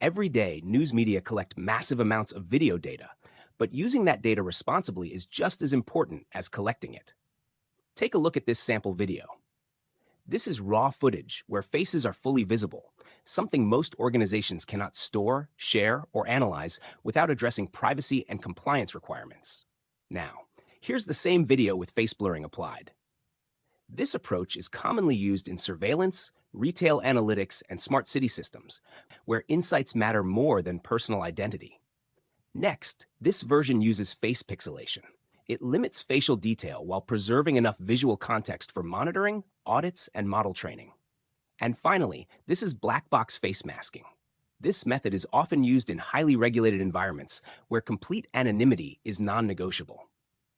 Every day, news media collect massive amounts of video data, but using that data responsibly is just as important as collecting it. Take a look at this sample video. This is raw footage where faces are fully visible, something most organizations cannot store, share, or analyze without addressing privacy and compliance requirements. Now, here's the same video with face blurring applied. This approach is commonly used in surveillance, retail analytics, and smart city systems, where insights matter more than personal identity. Next, this version uses face pixelation. It limits facial detail while preserving enough visual context for monitoring, audits, and model training. And finally, this is Blackbox face masking. This method is often used in highly regulated environments where complete anonymity is non-negotiable.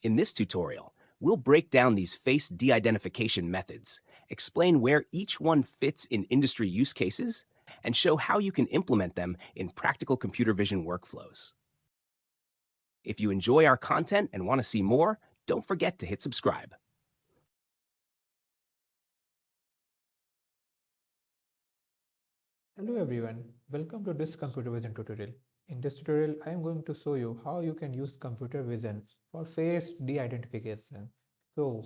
In this tutorial, we'll break down these face de-identification methods, explain where each one fits in industry use cases, and show how you can implement them in practical computer vision workflows. If you enjoy our content and want to see more, don't forget to hit subscribe. Hello everyone, welcome to this computer vision tutorial. In this tutorial, I am going to show you how you can use computer vision for face de-identification. So,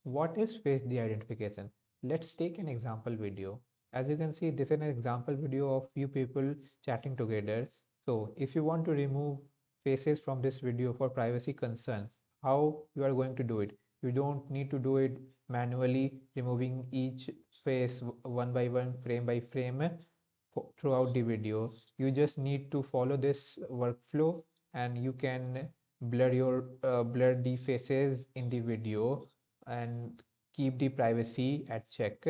what is face de-identification? Let's take an example video. As you can see, this is an example video of few people chatting together. So, if you want to remove faces from this video for privacy concerns, how you are going to do it? You don't need to do it manually, removing each face one by one, frame by frame throughout the video. You just need to follow this workflow and you can blur the faces in the video and keep the privacy at check.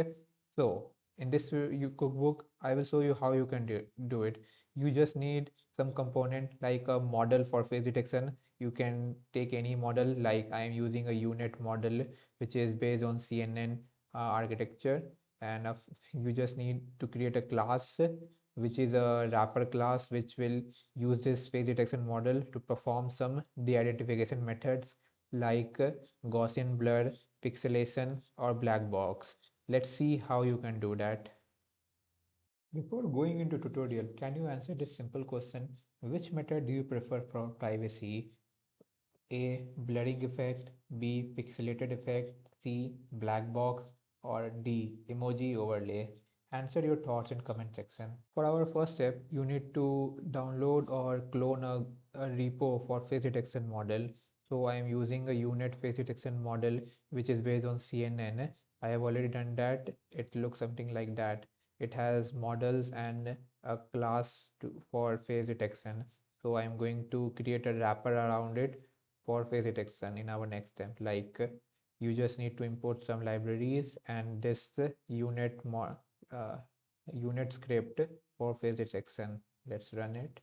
So in this cookbook I will show you how you can do it. You just need some component like a model for face detection. You can take any model, like I am using a unit model which is based on CNN architecture, and you just need to create a class which is a wrapper class which will use this face detection model to perform some de-identification methods like Gaussian blur, pixelation, or black box. Let's see how you can do that. Before going into tutorial, can you answer this simple question? Which method do you prefer for privacy? A. Blurring effect, B. Pixelated effect, C. Black box, or D. Emoji overlay? Answer your thoughts in comment section. For our first step, you need to download or clone a repo for face detection model. So I am using a unit face detection model which is based on CNN. I have already done that. It looks something like that. It has models and a class for face detection. So I'm going to create a wrapper around it for face detection in our next step. Like you just need to import some libraries and this uh, unit script for face detection. Let's run it.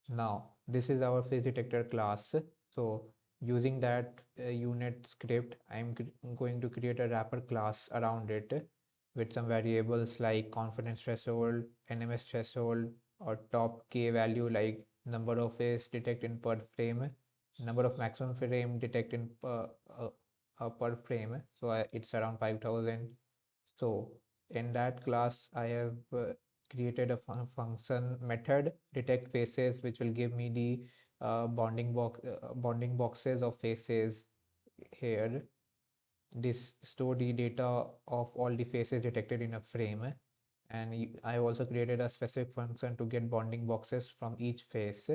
Now this is our face detector class. So using that unit script, I'm going to create a wrapper class around it with some variables like confidence threshold, NMS threshold, or top K value like number of face detected per frame, number of maximum frame detected per frame. So it's around 5000. So in that class, I have created a function method detect faces, which will give me the bonding boxes of faces here. This store the data of all the faces detected in a frame, and I also created a specific function to get bonding boxes from each face.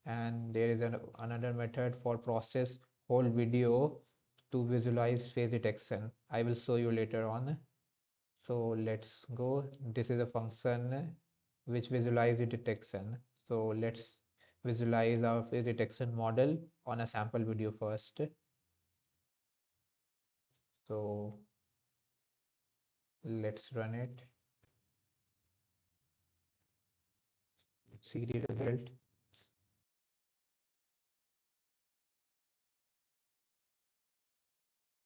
And there is another method for process whole video to visualize face detection. I will show you later on. So let's go. This is a function which visualize the detection. So let's visualize our face detection model on a sample video first. So let's run it. See the result.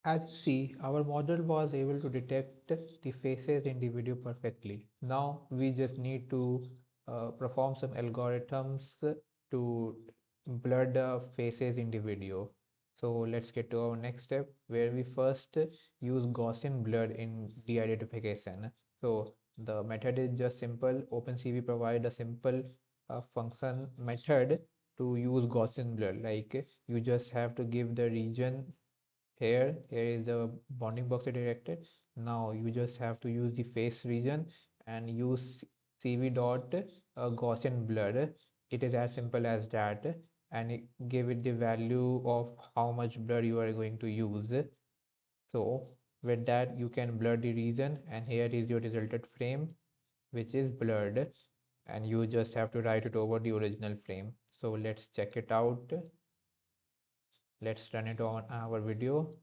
As you see, our model was able to detect the faces in the video perfectly. Now we just need to perform some algorithms to blur the faces in the video. So let's get to our next step, where we first use Gaussian blur in de-identification. So the method is just simple. OpenCV provide a simple a function method to use Gaussian blur. Like you just have to give the region here is the bounding box directed. Now you just have to use the face region and use cv dot Gaussian blur. It is as simple as that, and give it the value of how much blur you are going to use. So with that you can blur the region, and here is your resulted frame which is blurred, and you just have to write it over the original frame. So let's check it out. Let's run it on our video.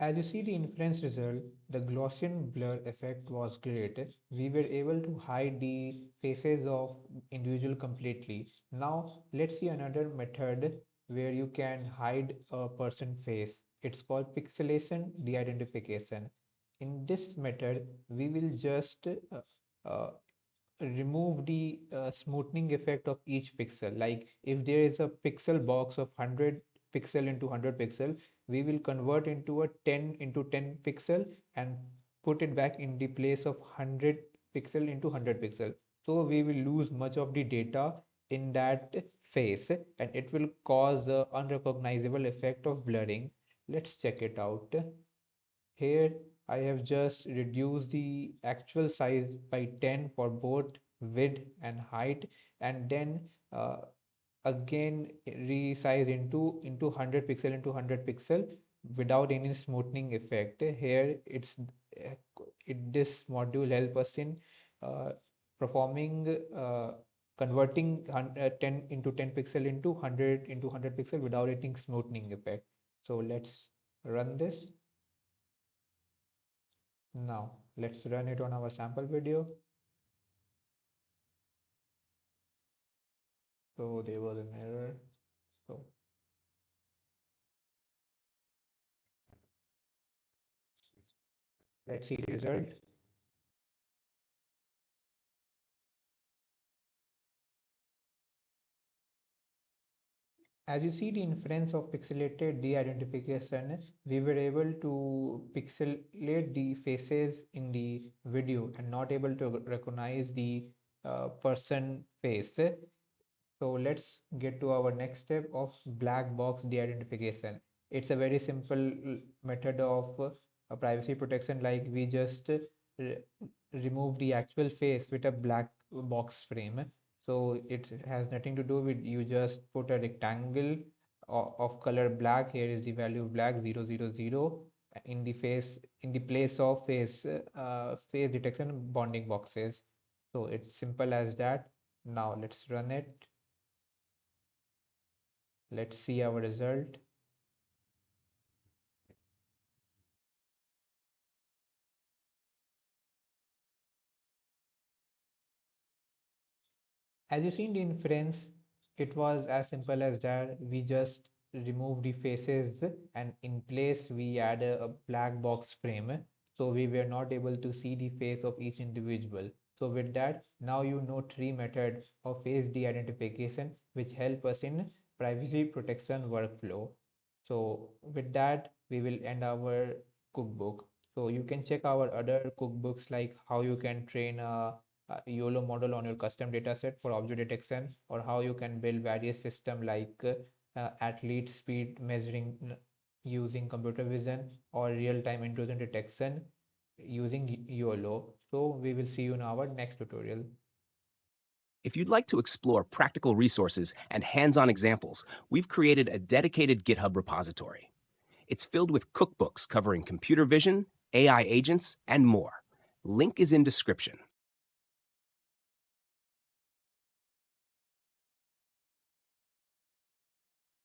As you see the inference result, the Gaussian blur effect was great. We were able to hide the faces of individual completely. Now let's see another method where you can hide a person face. It's called pixelation de-identification. In this method, we will just uh, remove the smoothing effect of each pixel. Like if there is a pixel box of 100 pixel into 100 pixel, we will convert into a 10 into 10 pixel and put it back in the place of 100 pixel into 100 pixel. So we will lose much of the data in that face, and it will cause a unrecognizable effect of blurring. Let's check it out. Here I have just reduced the actual size by 10 for both width and height, and then again resize into 100 pixel into 100 pixel without any smoothing effect. Here this module help us in uh, performing converting 10 into 10 pixel into 100 into 100 pixel without any smoothing effect. So let's run this. Now let's run it on our sample video. So there was an error. So let's see the result. As you see the inference of pixelated de-identification, we were able to pixelate the faces in the video and not able to recognize the person face. So let's get to our next step of black box de-identification. It's a very simple method of privacy protection. Like we just re remove the actual face with a black box frame. So it has nothing to do with, you just put a rectangle of color black. Here is the value of black 000 in the face, in the place of face detection bounding boxes. So it's simple as that. Now let's run it. Let's see our result. As you see in the inference, it was as simple as that. We just remove the faces, and in place we add a black box frame. So we were not able to see the face of each individual. So with that, now you know three methods of face de-identification which help us in privacy protection workflow. So with that, we will end our cookbook. So you can check our other cookbooks, like how you can train a YOLO model on your custom dataset for object detection, or how you can build various system like athlete speed measuring using computer vision, or real-time intrusion detection using YOLO. So we will see you in our next tutorial. If you'd like to explore practical resources and hands-on examples, we've created a dedicated GitHub repository. It's filled with cookbooks covering computer vision, AI agents, and more. Link is in description.